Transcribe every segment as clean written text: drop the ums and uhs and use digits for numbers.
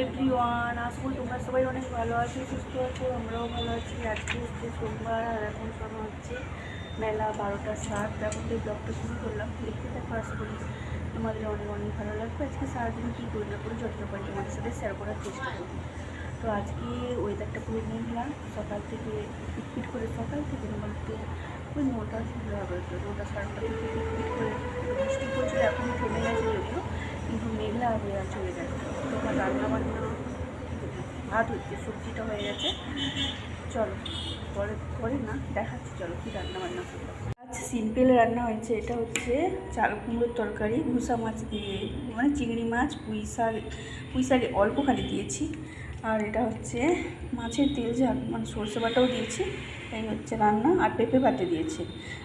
Everyone, আশা করি তোমরা সবাই অনেক ভালো আছো, সুস্থ আছো। আমরাও ভালো আছি। আজকে হচ্ছে সোমবার আর এখন সময় হচ্ছে বেলা 12টা 7। এখন থেকে ব্লগটা শুরু করলাম। দেখতে থাকো, আশা করি তোমাদের অনেক অনেক ভালো লাগবে। আজকে সারাদিন কী করি না করে যত্ন করে তোমাদের সাথে শেয়ার করার চেষ্টা করি। তো আজকে ওয়েদারটা পুরো মেঘলা, সকাল থেকে পিটপিট করে, সকাল থেকে বলতে ওই 9টা শুরু হবে, তো 9টা 9:30 থেকে পিটপিট করে বৃষ্টি পড়ছিল। এখন থেমে গেছে যদিও, কিন্তু মেঘলা হয়ে চলে গেছে। তো আমার রান্নাবান্না ভাত হচ্ছে, সবজিটা হয়ে গেছে। চলো পরে করে না দেখাচ্ছি, চলো কী রান্নাবান্না করলাম। আজ সিম্পল রান্না হয়েছে। এটা হচ্ছে চাল কুমড়োর তরকারি, ঘুষা মাছ দিয়ে, মানে চিংড়ি মাছ, পুঁই শাক অল্পখানি দিয়েছি। আর এটা হচ্ছে মাছের তেল ঝাল, মানে সর্ষে বাটাও দিয়েছি। এই হচ্ছে রান্না। আর পেঁপে ভাতে দিয়েছি,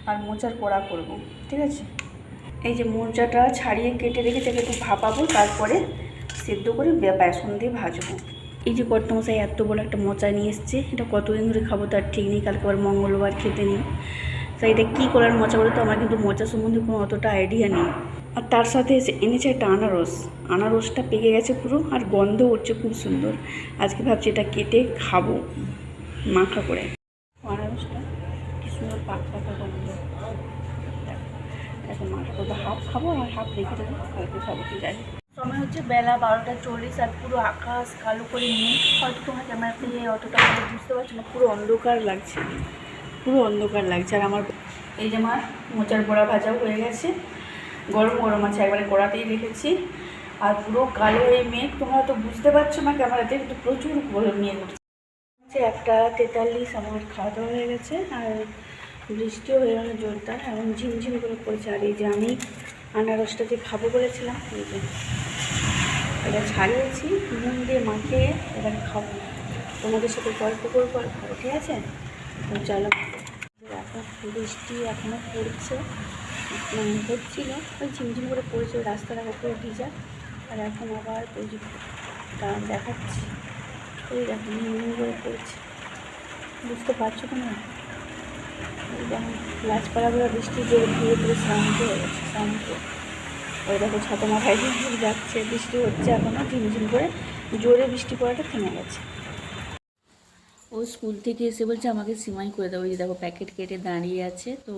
আর মোচার পোড়া করব, ঠিক আছে। এই যে মোচাটা ছাড়িয়ে কেটে রেখে এটাকে একটু ভাপাবো, তারপরে সেদ্ধ করে বেসন দিয়ে ভাজবো। এই যে কর্তামশাই এত বড় একটা মোচা নিয়ে এসছে, এটা কতদিন ধরে খাবো তার ঠিক নেই। কালকে আবার মঙ্গলবার, খেতে নেই। তাই এটা কী করার মোচা বলে তো আমার কিন্তু মোচা সম্বন্ধে কোনো অতটা আইডিয়া নেই। আর তার সাথে এনেছে একটা আনারসটা পেকে গেছে পুরো, আর গন্ধ উঠছে খুব সুন্দর। আজকে ভাবছি এটা কেটে খাবো মাখা করে। আনারসটা কি সুন্দর পাকা গন্ধ। এখন মাখা করবো, হাফ খাবো আর হাফ রেখে দেবো, কালকে খাবো। ঠিক আছে, সময় হচ্ছে বেলা 12টা 40। আর পুরো আকাশ কালো করে নিয়ে, হয়তো তোমার ক্যামেরাতে অতটা ভালো বুঝতে পারছো না, পুরো অন্ধকার লাগছে, পুরো অন্ধকার লাগছে। আর আমার এই যে আমার মোচার বড়া ভাজাও হয়ে গেছে, গরম গরম আছে, একবারে কড়াতেই রেখেছি। আর পুরো কালো এই মেঘ, তোমরা হয়তো বুঝতে পারছো না ক্যামেরাতে, কিন্তু প্রচুর মেঘ উঠছে। 1:43 আমার খাওয়া দাওয়া হয়ে গেছে। আর বৃষ্টিও হয়ে গেল জোরদার, এবং ঝিমঝিম করে পড়েছে। আর এই যে আমি আনারসটা যে খাবো বলেছিলাম, এই যে এটা ছাড়িয়েছি, নুন দিয়ে মাখিয়ে এবার খাবো। তোমাদের সাথে গল্প করবো আর খাবো, ঠিক আছে। চলো, এখন বৃষ্টি এখনও পড়ছে, হচ্ছিল, ওই ঝিমঝিম করে পড়েছে, রাস্তাটা উপরে ভিজা। আর এখন আবার ওই যে কারণ দেখাচ্ছি, ওই দেখো ঝিমঝিম করে পড়ছে, বুঝতে পারছো তোমরা? যেমন গাছপালাগুলো বৃষ্টি জোরে ধীরে ধীরে শান্ত হয়ে গেছে, শান্ত। ওই দেখো ছাতা মাথায় দিয়ে যাচ্ছে, বৃষ্টি হচ্ছে এখনও ঝিমঝিম করে, জোরে বৃষ্টি পড়াটা থেমে গেছে। ও স্কুল থেকে এসে বলছে আমাকে সিমাই করে দেবো। ওই যে দেখো প্যাকেট কেটে দাঁড়িয়ে আছে। তো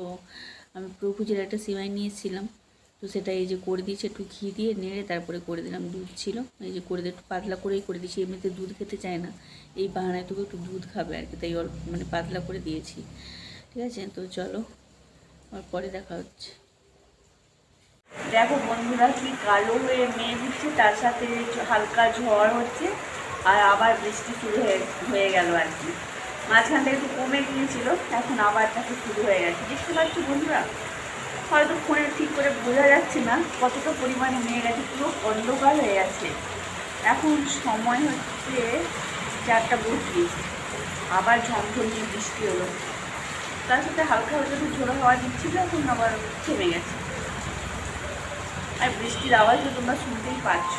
আমি প্রভুজের একটা সিমাই নিয়েছিলাম, তো সেটা এই যে করে দিয়েছে, একটু ঘি দিয়ে নেড়ে তারপরে করে দিলাম। দুধ ছিল, এই যে করে দিয়ে একটু পাতলা করেই করে দিয়েছি। এমনিতে দুধ খেতে চায় না, এই বাহানায় তবু একটু দুধ খাবে আর কি, তাই অল্প মানে পাতলা করে দিয়েছি, ঠিক আছে। তো চলো আর পরে দেখা হচ্ছে। দেখো বন্ধুরা, কি কালো হয়ে মেঘ উঠছে, তার সাথে হালকা ঝড় হচ্ছে, আর আবার বৃষ্টি শুরু হয়ে গেল আর কি। মাঝখানটা একটু কমে গিয়েছিল, এখন আবার তাকে শুরু হয়ে গেছে। দেখতে পাচ্ছি বন্ধুরা, হয়তো ফোনে ঠিক করে বোঝা যাচ্ছে না কতটা পরিমাণে মেঘ আছে, পুরো অন্ধকার হয়ে গেছে। এখন সময় হচ্ছে 4:32, আবার ঝমঝমিয়ে বৃষ্টি হলো, তার সাথে হালকা হালকা একটু ঝোড়ো হাওয়া দিচ্ছিল, এখন আবার থেমে গেছে। আর বৃষ্টির আওয়াজও তোমরা শুনতেই পাচ্ছ।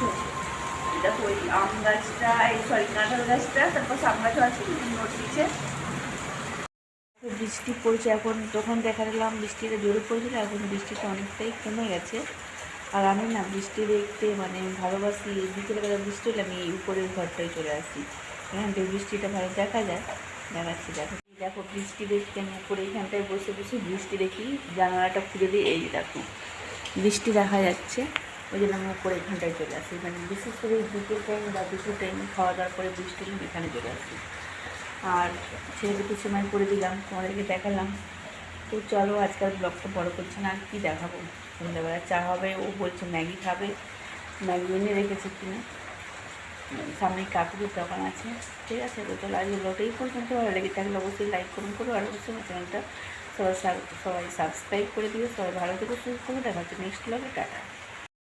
দেখো ওই আম গাছটা, কাঁঠাল গাছটা, তারপর আম গাছও আছে, নড়ছে। বৃষ্টি পড়ছে এখন, তখন দেখা গেলাম বৃষ্টিটা জোরে পড়েছিল, এখন বৃষ্টিটা অনেকটাই কমে গেছে। আর আমি না বৃষ্টি দেখতে মানে ভালোবাসি। বিকেলবেলা বৃষ্টি হলে আমি এই উপরের ঘরটায় চলে আসি, এখান থেকে বৃষ্টিটা ভালো দেখা যায়। দেখাচ্ছি, দেখো দেখো বৃষ্টি দেখতে আমি উপরে এইখানটায় বসে বসে বৃষ্টি দেখি, জানালাটা খুলে দিই, এই দেখো বৃষ্টি দেখা যাচ্ছে। ওই জন্য আমি উপরে এখানটায় চলে আসি, মানে বিশেষ করে দুপুর টাইম বা দুপুর টাইমে খাওয়া দাওয়ার পরে বৃষ্টি আমি এখানে চলে আসি। আর ছেলেকে সময় করে দিলাম, তোমাদেরকে দেখালাম। তো চলো আজকাল ব্লগটা বড় করছে না, আর কী দেখাবো। সন্ধ্যাবেলা চা হবে, ও বলছে ম্যাগি খাবে, ম্যাগি এনে রেখেছে কিনা, সামনে কাকুরির দোকান আছে, ঠিক আছে। তো চলো আজকে ব্লগটা এই পর্যন্ত। ভালো লেগে থাকলে অবশ্যই লাইক করুন করো, আর অবশ্যই আমার চ্যানেলটা সবাই সাবস্ক্রাইব করে দিও। সবাই ভালো থেকে সুস্থ, দেখা হচ্ছে নেক্সট ব্লগে, টাটা।